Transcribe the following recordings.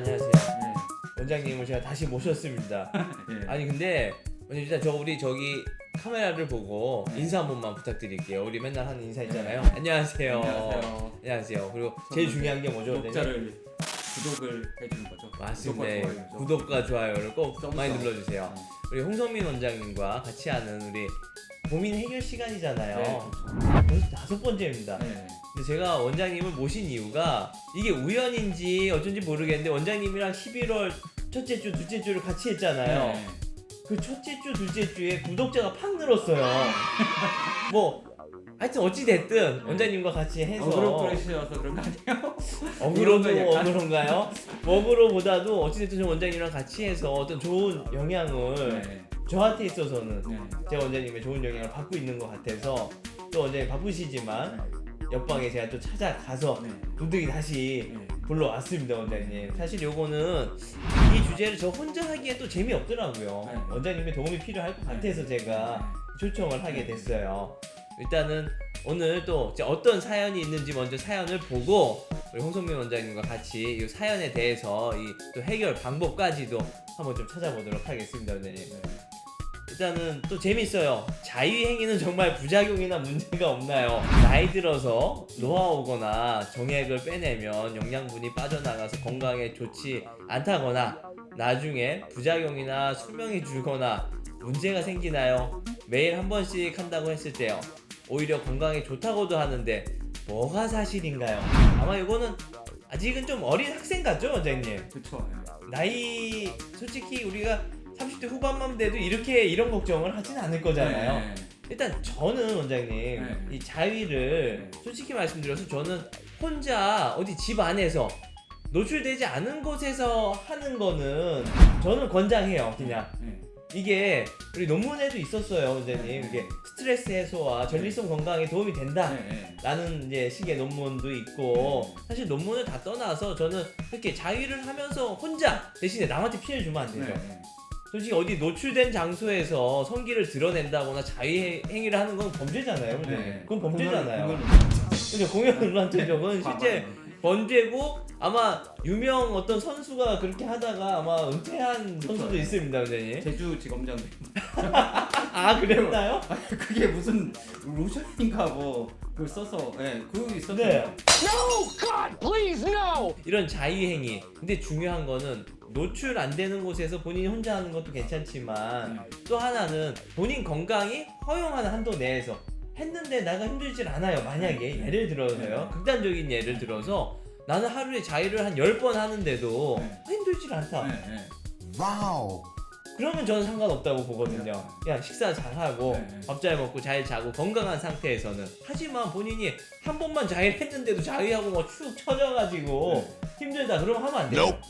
안녕하세요. 네. 원장님을 제가 다시 모셨습니다. 네. 아니 근데 일단 우리 저기 카메라를 보고 인사 한 번만 부탁드릴게요. 우리 맨날 하는 인사 있잖아요. 안녕하세요. 안녕하세요. 안녕하세요. 그리고 제일 중요한 게 뭐죠? 구독자를 구독을 해주는 거죠. 맞습니다. 구독과 좋아요를 꼭 많이 눌러주세요. 우리 홍성민 원장님과 같이 하는 우리 고민 해결 시간이잖아요. 네, 벌써 5번째입니다. 네. 근데 제가 원장님을 모신 이유가 이게 우연인지 어쩐지 모르겠는데 원장님이랑 11월 첫째 주, 둘째 주를 같이 했잖아요. 네. 그 첫째 주, 둘째 주에 구독자가 팍 늘었어요. 뭐 하여튼 어찌 됐든 원장님과 같이 해서 어그로프레시여서 그런 거 아니에요? 어그로도 약간? 어그로인가요? 어그로보다도 어찌 됐든 저 원장님이랑 같이 해서 어떤 좋은 영향을 네. 저한테 있어서는 네. 제가 원장님의 좋은 영향을 받고 있는 것 같아서 또 원장님 바쁘시지만 옆방에 제가 또 찾아가서 네. 부득이 다시 네. 불러왔습니다. 원장님 사실 요거는 이 주제를 저 혼자 하기엔 또 재미없더라고요. 네. 원장님의 도움이 필요할 것 같아서 제가 초청을 하게 됐어요. 일단은 오늘 또 이제 어떤 사연이 있는지 먼저 사연을 보고 우리 홍성민 원장님과 같이 이 사연에 대해서 이 또 해결 방법까지도 한번 좀 찾아보도록 하겠습니다. 원장님 일단은 또 재밌어요. 자유행위는 정말 부작용이나 문제가 없나요? 나이 들어서 노화오거나 정액을 빼내면 영양분이 빠져나가서 건강에 좋지 않다거나 나중에 부작용이나 수명이 줄거나 문제가 생기나요? 매일 한 번씩 한다고 했을 때요. 오히려 건강에 좋다고도 하는데 뭐가 사실인가요? 아마 이거는 아직은 좀 어린 학생 같죠, 원장님? 그쵸. 나이 솔직히 우리가 30대 후반만 돼도 이런 걱정을 하진 않을 거잖아요. 네. 일단 저는 원장님 네. 이 자위를 솔직히 말씀드려서 저는 혼자 어디 집 안에서 노출되지 않은 곳에서 하는 거는 저는 권장해요. 그냥 네. 이게 우리 논문에도 있었어요, 원장님. 이게 스트레스 해소와 전립선 건강에 도움이 된다. 네. 라는 이제 식의 논문도 있고 사실 논문을 다 떠나서 저는 그렇게 자위를 하면서 혼자 대신에 남한테 피해를 주면 안 되죠. 네. 솔직히 어디 노출된 장소에서 성기를 드러낸다거나 자위 행위를 하는 건 범죄잖아요. 네. 그건 범죄잖아요. 그걸 공연 논란죄죠. 그건 실제 범죄고 아마 유명 어떤 선수가 그렇게 하다가 아마 은퇴한 그쵸. 선수도 있습니다, 원장님. 제주지검장. 아 그랬나요? 그게 무슨 로션인가 뭐 그걸 써서 그거 있었어요. 네. No! God, please, no! 이런 자위행위. 근데 중요한 거는 노출 안 되는 곳에서 본인이 혼자 하는 것도 괜찮지만 또 하나는 본인 건강이 허용하는 한도 내에서 했는데 나가 힘들질 않아요. 만약에 예를 들어서요. 극단적인 예를 들어서 나는 하루에 자위를 한 10번 하는데도 힘들질 않다. Wow. 그러면 저는 상관없다고 보거든요. 그냥 식사 잘하고 네. 밥 잘 먹고 잘 자고 건강한 상태에서는. 하지만 본인이 한 번만 자위를 했는데도 자위하고 뭐 축 처져가지고 힘들다 그러면 하면 안 돼요.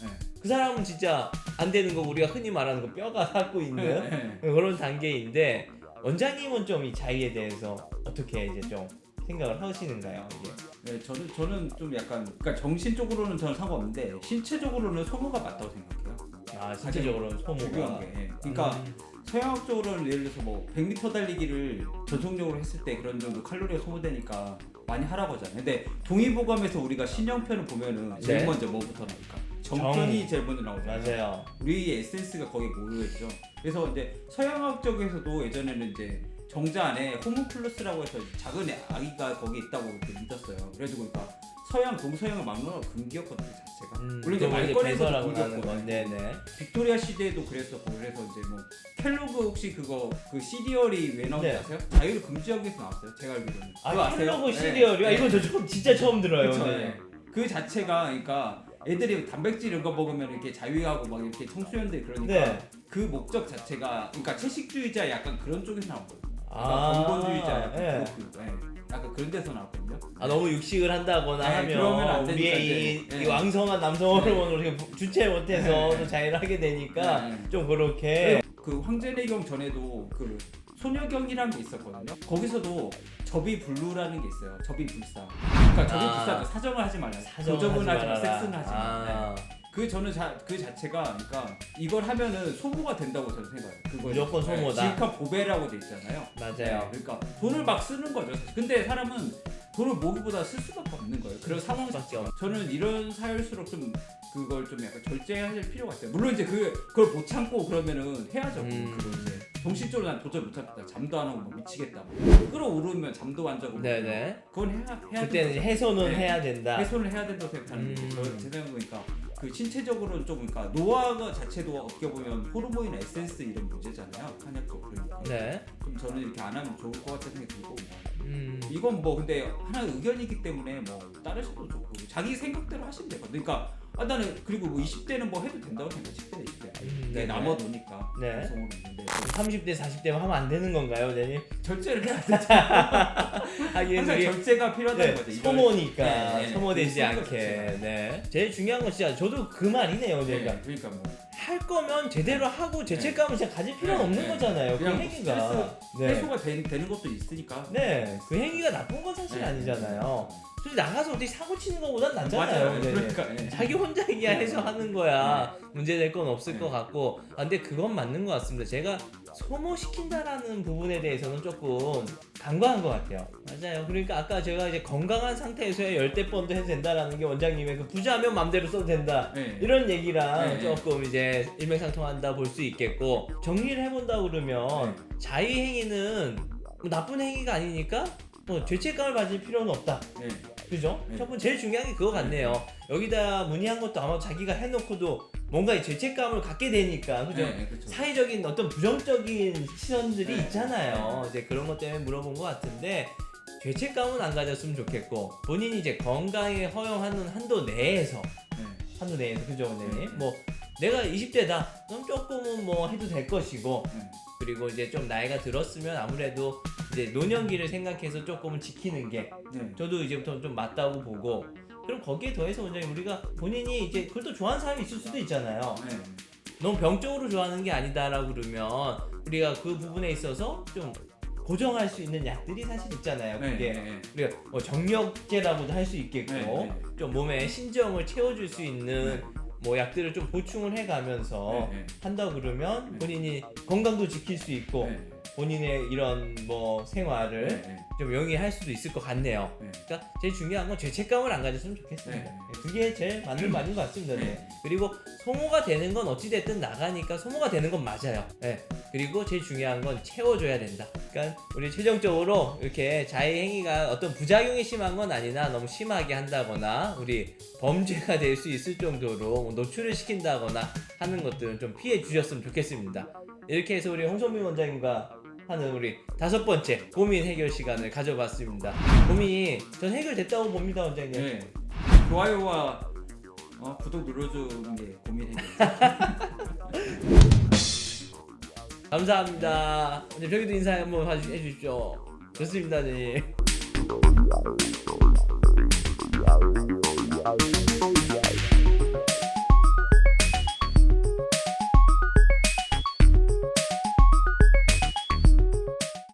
그 사람은 진짜 안 되는 거 우리가 흔히 말하는 거 뼈가 닳고 있는 그런 단계인데 원장님은 좀 이 자위에 대해서 어떻게 이제 좀 생각을 하시는가요? 이게? 네, 저는 좀 약간 그러니까 정신적으로는 저는 상관없는데 신체적으로는 소모가 맞다고 생각해요. 아 신체적으로는 소모가. 중요한 게. 그러니까 서양학적으로는 예를 들어서 뭐 100m 달리기를 전속력으로 했을 때 그런 정도 칼로리가 소모되니까 많이 하라고 하잖아요. 근데 동의보감에서 우리가 신형편을 보면은 제일 네. 먼저 뭐부터 나올까? 정편이 제일 먼저 나오잖아요. 맞아요. 우리의 에센스가 거기에 모여있죠. 그래서 이제 서양학적에서도 예전에는 이제 정자 안에 호문클루스라고 해서 작은 아기가 거기 있다고 이렇게 믿었어요. 그래가지고 그러니까 서양 동서양을 막는 금기였거든요, 자체가. 물론 이제 말거리에서도 배설하고 나는 금기였고. 건 네네. 빅토리아 시대에도 그랬었고 그래서 이제 뭐 켈로그 혹시 그거 그 시리얼이 왜 나온지 네. 아세요? 자유를 금지하기 위해서 나왔어요. 제가 알기로는. 그거 아 아세요? 켈로그 시리얼이요? 네. 이거 저 진짜 처음 들어요. 그쵸, 네. 네. 그 자체가 그러니까 애들이 단백질 이런 거 먹으면 이렇게 자유하고 막 이렇게 청소년들 그러니까 네. 그 목적 자체가 그러니까 채식주의자 약간 그런 쪽에서 나왔거든요. 아, 건건주의자 약간 네. 약간 그런 데서 나왔거든요. 아 너무 육식을 한다거나 네, 그러면 하면 안 되니까 우리의 이제, 이 네. 왕성한 남성 호르몬을 이렇게 주체 못해서 네. 또 자위를 하게 되니까 네. 좀 그렇게 그 황제내경 전에도 그 소녀경이라는 게 있었거든요. 거기서도 접이불루라는 게 있어요. 접이불사. 그러니까 접이불사도 사정을 하지 말라. 사정을 도적은 하지 하지 마, 말아라. 섹스는 하지 마. 아. 저는 그 자체가 그러니까 이걸 하면은 소모가 된다고 저는 생각해요. 그거 무조건 소모다. 지익한 보배라고 돼 있잖아요. 맞아요. 네, 그러니까 돈을 막 쓰는 거죠. 사실. 근데 사람은 돈을 모기보다 쓸 수밖에 없는 거예요. 그런 상황 자체가. 저는 이런 사회일수록 좀 그걸 좀 약간 절제할 필요가 있어요. 물론 이제 그걸 못 참고 그러면은 해야죠. 그거 이제 정신적으로 난 도저히 못 참겠다. 잠도 안 하고 막 미치겠다. 끌어오르면 잠도 안 자고. 네네. 그건 해야 그때는 이제 해소는 네. 해야 된다. 해소를 해야 된다고 생각하는 게 제 생각은 그러니까 그 신체적으로는 좀 그러니까 노화가 자체도 어떻게 보면 호르몬이나 에센스 이런 문제잖아요. 한약적 그러니까 네. 좀 저는 이렇게 안 하면 좋을 것 같다는 생각이 들고 음. 이건 뭐 근데 하나의 의견이기 때문에 뭐 따르셔도 좋고 자기 생각대로 하시면 돼요. 그러니까 나는 그리고 뭐 20대는 뭐 해도 된다고 생각해. 10대는 20대. 네네. 네, 남아도니까 네. 방송으로 있는데 30대 40대만 하면 안 되는 건가요, 선생님? 절제를 해야 되죠. 하긴 항상 우리 절제가 필요하다는 네, 거죠. 이걸- 소모니까 네, 네. 소모되지 쓰는 거 않게. 자체가. 네. 제일 중요한 건 진짜 저도 그 말이네요, 네, 제가. 그러니까 뭐 할 거면 제대로 하고 죄책감을 진짜 가질 필요는 네, 없는 네. 거잖아요. 그 그냥 행위가. 해소가 되는 것도 있으니까. 네, 그 행위가 나쁜 건 사실 네. 아니잖아요. 솔직히 나가서 어떻게 사고 치는 것보단 낫잖아요. 맞아요. 네. 그러니까 네. 자기 혼자이야 해서 하는 거야. 문제될 건 없을 네. 것 같고. 근데 그건 맞는 것 같습니다. 제가 소모시킨다라는 부분에 대해서는 조금 간과한 것 같아요. 맞아요. 그러니까 아까 제가 이제 건강한 상태에서야 열대 번도 해도 된다라는 게 원장님의 그 부자면 맘대로 써도 된다. 네. 이런 얘기랑 네. 조금 이제 일맥상통한다 볼 수 있겠고, 정리를 해본다 그러면 자의행위는 뭐 나쁜 행위가 아니니까 뭐 죄책감을 가질 필요는 없다. 네. 그죠? 네. 첫 번째 제일 중요한 게 그거 같네요. 여기다 문의한 것도 아마 자기가 해놓고도 뭔가 이 죄책감을 갖게 되니까, 그죠? 네, 그렇죠. 사회적인 어떤 부정적인 시선들이 네. 있잖아요. 이제 그런 것 때문에 물어본 것 같은데, 죄책감은 안 가졌으면 좋겠고, 본인이 이제 건강에 허용하는 한도 내에서, 네. 그죠, 원장님? 네. 뭐 내가 20대다, 그럼 조금은 뭐 해도 될 것이고, 네. 그리고 이제 좀 나이가 들었으면 아무래도 이제 노년기를 생각해서 조금은 지키는 게 네. 저도 이제부터 좀 맞다고 보고, 그럼 거기에 더해서 원장님 우리가 본인이 이제 그걸 또 좋아하는 사람이 있을 수도 있잖아요. 네. 너무 병적으로 좋아하는 게 아니다라고 그러면 우리가 그 부분에 있어서 좀 고정할 수 있는 약들이 사실 있잖아요. 네. 그게 네. 우리가 뭐 정력제라고도 할 수 있겠고, 네. 좀 몸에 신정을 채워줄 수 있는 뭐 약들을 좀 보충을 해가면서 네. 한다 그러면 네. 본인이 건강도 지킬 수 있고 네. 본인의 이런 뭐 생활을 네. 좀 영위할 수도 있을 것 같네요. 네. 그러니까 제일 중요한 건 죄책감을 안 가졌으면 좋겠습니다. 네. 그게 제일 맞는 말인 것 같습니다. 네. 네. 그리고 소모가 되는 건 어찌됐든 나가니까 소모가 되는 건 맞아요. 네. 그리고 제일 중요한 건 채워줘야 된다. 그러니까 우리 최종적으로 이렇게 자해행위가 어떤 부작용이 심한 건 아니나 너무 심하게 한다거나 우리 범죄가 될 수 있을 정도로 노출을 시킨다거나 하는 것들은 좀 피해 주셨으면 좋겠습니다. 이렇게 해서 우리 홍성민 원장님과 하는 우리 5번째 고민 해결 시간을 가져봤습니다. 고민이 전 해결됐다고 봅니다, 원장님. 네. 좋아요와 구독 눌러주는 게 고민이에요. 감사합니다. 이제 저기도 인사 한번 해주십시오. 좋습니다, 네.